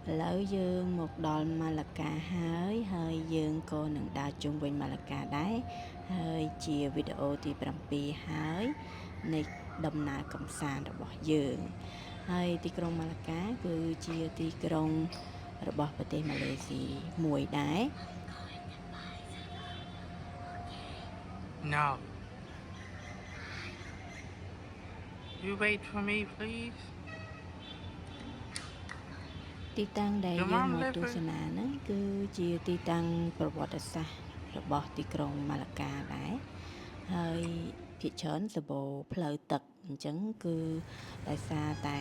ឥឡូវយើងមកដល់ម៉ាឡាកាហើយយើងក៏នឹងដើរជុំវិញម៉ាឡាកាដែរហើយជាវីដេអូទី7ហើយនៃដំណើរកម្សាន្តរបស់យើងហើយទីក្រុងម៉ាឡាកាគឺជាទីក្រុងរបស់ប្រទេសម៉ាឡេស៊ីមួយដែរ No. You wait for me, please. ទីតាំងដែលយើងមកទស្សនាហ្នឹងគឺជាទីតាំងប្រវត្តិសាស្ត្ររបស់ទីក្រុងម៉ាឡាកាដែរហើយភាគច្រើនសម្បូរផ្លូវទឹកអញ្ចឹងគឺដោយសារតែ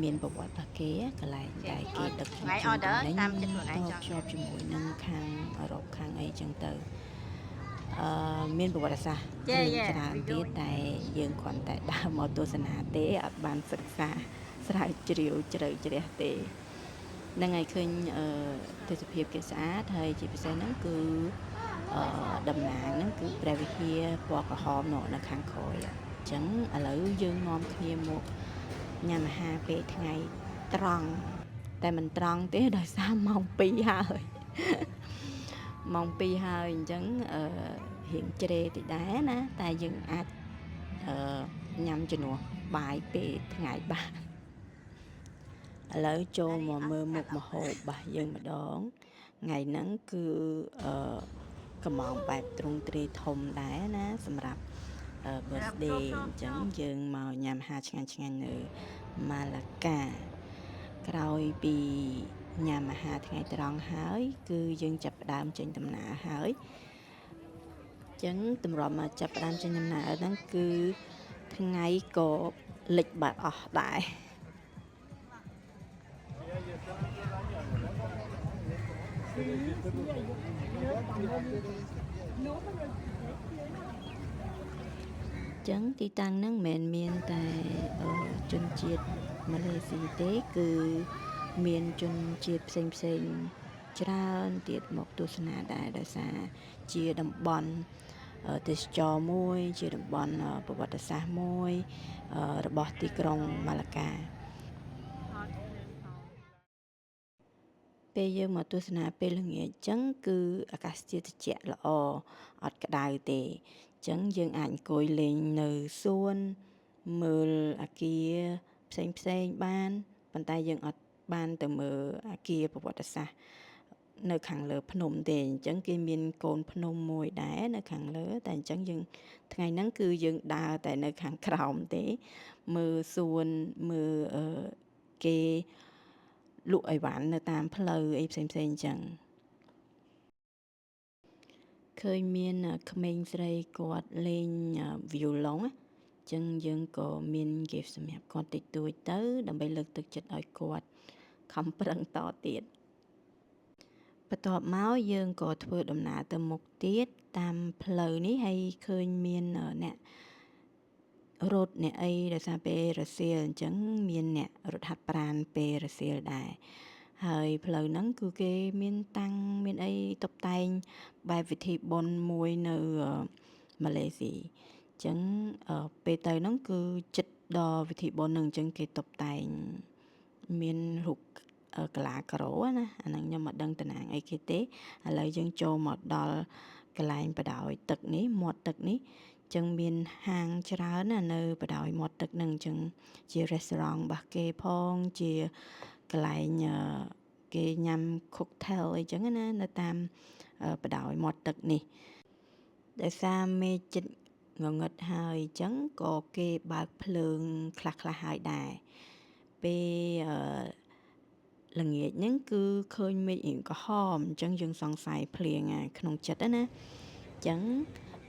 មានប្រវត្តិរបស់គេកន្លែងដែលគេដឹកជញ្ជូនទំនិញតភ្ជាប់ជាមួយនឹងខាងអឺរ៉ុបខាងអីចឹងទៅមានប្រវត្តិសាស្ត្រច្រើនទៀតដែលយើងគ្រាន់តែដើរមកទស្សនាទេអត់បានសិក្សាស្រាវជ្រាវជ្រៅជ្រះទេនឹងឲ្យឃើញទេសភាពគេស្អាតហើយជាពិសេសហ្នឹងគឺតំណាងហ្នឹងគឺព្រះវិហារពណ៌ក្រហមនៅខាងក្រោយអញ្ចឹងឥឡូវយើងនាំគ្នាមកញ៉ាំអាហារពេលថ្ងៃត្រង់តែមិនត្រង់ទេដោយសារម៉ោង2ហើយម៉ោង2ហើយអញ្ចឹងរៀងជ្រេតិចដែរណាតែយើងអាចញ៉ាំជំនួសបាយពេលថ្ងៃបានឥឡូវចូលមកមើលមុខម្ហូបរបស់យើងម្ដងថ្ងៃហ្នឹងគឺកំងបែបទ្រង់ទ្រាយធំដែរណាសម្រាប់birthday អញ្ចឹងយើងមកញ៉ាំអាហារឆ្ងាញ់ៗនៅម៉ាឡាកាក្រោយពីញ៉ាំអាហារថ្ងៃត្រង់ហើយគឺយើងចាប់ផ្ដើមចេញដំណើរហើយអញ្ចឹងតម្រាំមកចាប់ផ្ដើមចេញដំណើរហ្នឹងគឺថ្ងៃក៏លិចបាត់អស់ដែរចឹងទីតាំងហ្នឹងមិនមែនមានតែជនជាតិម៉ាឡេស៊ីទេគឺមានជនជាតិផ្សេងច្រើនទៀតមកទស្សនាដែរដោយសារជាតំបន់ទេសចរមួយជាតំបន់ប្រវត្តិសាស្ត្រមួយរបស់ទីក្រុងម៉ាឡាកាពេលយើងមកទស្សនាពេលល្ងាចអញ្ចឹងគឺអាកាសធាតុត្រជាក់ល្អអត់ក្តៅទេអញ្ចឹងយើងអាចអង្គុយលេងនៅសួនមើលអាគារផ្សេងបានប៉ុន្តែយើងអត់បានទៅមើលអាគារប្រវត្តិសាស្ត្រនៅខាងលើភ្នំទេអញ្ចឹងគេមានកូនភ្នំមួយដែរនៅខាងលើតែអញ្ចឹងយើងថ្ងៃហ្នឹងគឺយើងដើរតែនៅខាងក្រោមទេមើលសួនមើលគេលក់អីវ៉ាន់នៅតាមផ្លូវអីផ្សេងអញ្ចឹងឃើញមានក្មេងស្រីគាត់លេងវីយូឡុងអញ្ចឹងយើងក៏មាន gift សម្រាប់គាត់តិចតួចទៅដើម្បីលើកទឹកចិត្តឲ្យគាត់ខំប្រឹងតទៀតបន្ទាប់មកយើងក៏ធ្វើដំណើរទៅមុខទៀតតាមផ្លូវនេះហើយឃើញមានអ្នករត់អ្នកអីដោយសារពេលរសៀលអញ្ចឹងមានអ្នករត់ហាត់ប្រាណពេលរសៀលដែរហើយផ្លូវហ្នឹងគឺគេមានតាំងមានអីតុបតែងបែបវិធីបុណ្យមួយនៅម៉ាឡេស៊ីអញ្ចឹងពេលទៅហ្នឹងគឺចិត្តដល់វិធីបុណ្យហ្នឹងអញ្ចឹងគេតុបតែងមានរូបកលាការ៉ូណាអាហ្នឹងខ្ញុំមិនដឹងតំណាងអីគេទេឥឡូវយើងចូលមកដល់កន្លែងបដោយទឹកនេះមាត់ទឹកនេះចឹងមានហាងច្រើនណានៅបដោយមាត់ទឹកហ្នឹងអញ្ចឹងជា restaurant របស់គេផងជាកន្លែងគេញ៉ាំ cocktail អីចឹងណានៅតាមបដោយមាត់ទឹកនេះដោយសារមេឃជិតងងឹតហើយអញ្ចឹងក៏គេបើកភ្លើងខ្លះហើយដែរពេលល្ងាចហ្នឹងគឺឃើញមេឃរៀងក្រហមអញ្ចឹងយើងសង្ស័យភ្លៀងក្នុងចិត្តណាអញ្ចឹង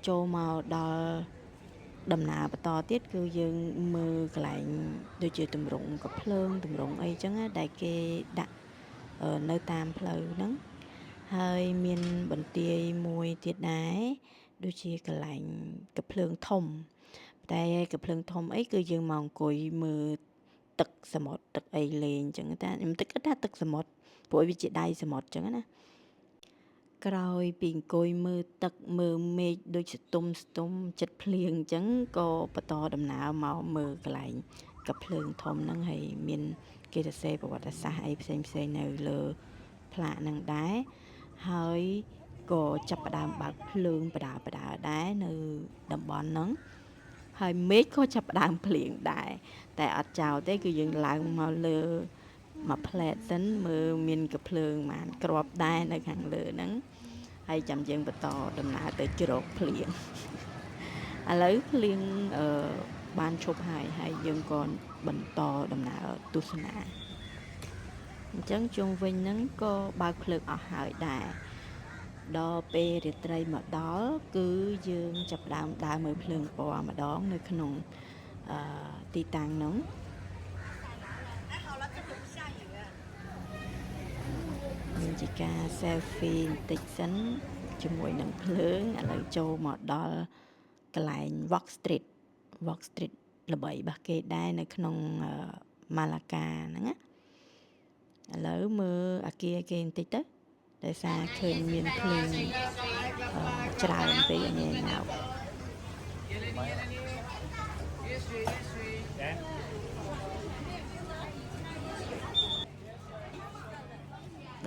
ចូលមកដល់ដំណើរបន្តទៀតគឺយើងមើលកន្លែងដូចជាទម្រង់កាភ្លើងទម្រង់អីចឹងដែលគេដាក់នៅតាមផ្លូវហ្នឹងហើយមានបន្ទាយមួយទៀតដែរដូចជាកន្លែងកាភ្លើងធំតែកាភ្លើងធំអីគឺយើងមកអង្គុយមើលទឹកសមុទ្រទឹកអីលេងចឹងតែខ្ញុំគិតថាទឹកសមុទ្រព្រោះវាជាដៃសមុទ្រចឹងណាក្រោយពីអង្គុយមើលទឹកមើលមេឃដូចស្ទុំចិត្តភ្លៀងអញ្ចឹងក៏បន្តដំណើរមកមើលកន្លែងកាភ្លើងធំហ្នឹងហើយមាន គេសរសេរប្រវត្តិសាស្ត្រអីផ្សេងនៅលើផ្លាកហ្នឹងដែរហើយក៏ចាប់ផ្ដើមបើកភ្លើងបដាដែរនៅតំបន់ហ្នឹងហើយមេឃក៏ចាប់ផ្ដើមភ្លៀងដែរតែអត់ចោលទេគឺយើងឡើងមកលើមកផ្លែតសិនមើលមានកាភ្លើងបានក្របដែរនៅខាងលើហ្នឹងហើយចាំយើងបន្តដំណើរទៅជ្រកភ្លៀងឥឡូវភ្លៀងបានឈប់ហើយយើងក៏បន្តដំណើរទស្សនាអញ្ចឹងជុំវិញហ្នឹងក៏បើកភ្លើងអស់ហើយដែរដល់ពេលរាត្រីមកដល់គឺយើងចាប់ផ្ដើមដើរមើលភ្លើងពណ៌ម្ដងនៅក្នុងទីតាំងហ្នឹងមានជាការ selfie បន្តិចសិនជាមួយនឹងភ្លើងឥឡូវចូលមកដល់កន្លែង Walk Street ល្បីរបស់គេដែរនៅក្នុងម៉ាឡាកាហ្នឹងណាឥឡូវមើលអាគារគេបន្តិចទៅដោយសារឃើញមានភ្លើងច្រើនពេកញ៉ៃណៅ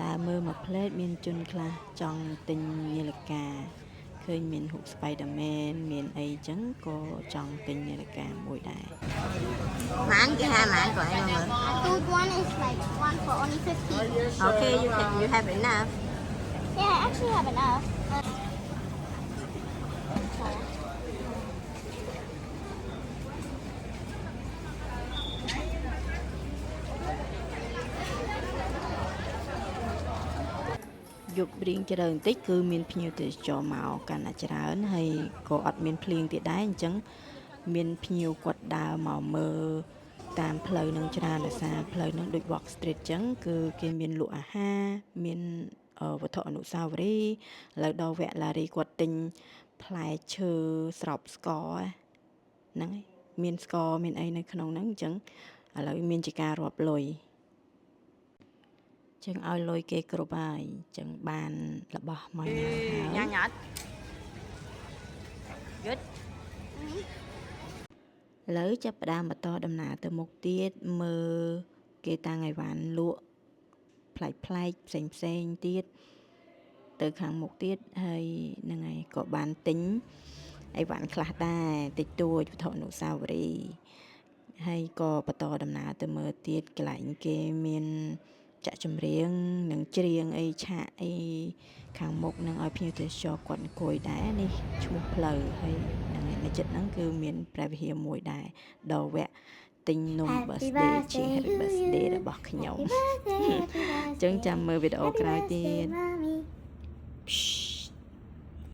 ដើរមើលមកផ្លែតមានជនខ្លះចង់ទិញនាឡិកាឃើញមានរូប Spider-Man មានអីចឹងក៏ចង់ទិញនាឡិកាមួយដែរម៉ានគេហៅម៉ានក៏អីមើល Good one is like one for only 50. Okay you have enough Yeah, I actually have enough. យប់រៀងច្រើនបន្តិចគឺមានភ្ញៀវទេសចរមកកាន់តែច្រើនហើយក៏អត់មានភ្លៀងទៀតដែរអញ្ចឹងមានភ្ញៀវគាត់ដើរមកមើលតាមផ្លូវនឹងច្រើនដោយសារផ្លូវនឹងដូច Walk Street អញ្ចឹងគឺគេមានលក់អាហារមានវត្ថុអនុស្សាវរីយ៍ឥឡូវដល់វគ្គឡារីគាត់ទិញផ្លែឈើស្រោបស្ករហ្នឹងហើយមានស្ករមានអីនៅក្នុងហ្នឹងអញ្ចឹងឥឡូវមានជាការរាប់លុយចឹងឲ្យលុយគេគ្រប់ហើយចឹងបានរបស់មកញ៉ាំហើយញ៉ាំអត់យត់ឥឡូវចាប់ផ្ដើមបន្តដំណើរទៅមុខទៀតមើលគេតាំងអីវ៉ាន់លក់ផ្លែកផ្សេងទៀតទៅខាងមុខទៀតហើយហ្នឹងហើយក៏បានទិញអីវ៉ាន់ខ្លះដែរតិចតួចវត្ថុអនុស្សាវរីយ៍ហើយក៏បន្តដំណើរទៅមើលទៀតកន្លែងគេមានចាក់ចម្រៀងនិងច្រៀងអីឆាកអីខាងមុខនឹងឲ្យភ្ញៀវទេសចរគាត់អង្គុយដែរនេះឈ្មោះផ្លូវហើយហ្នឹងនៅចិត្តហ្នឹងគឺមានព្រះវិហារមួយដែរដល់វគ្គទិញនំ birthday ជា Happy birthday របស់ខ្ញុំអញ្ចឹងចាំមើលវីដេអូក្រោយទៀត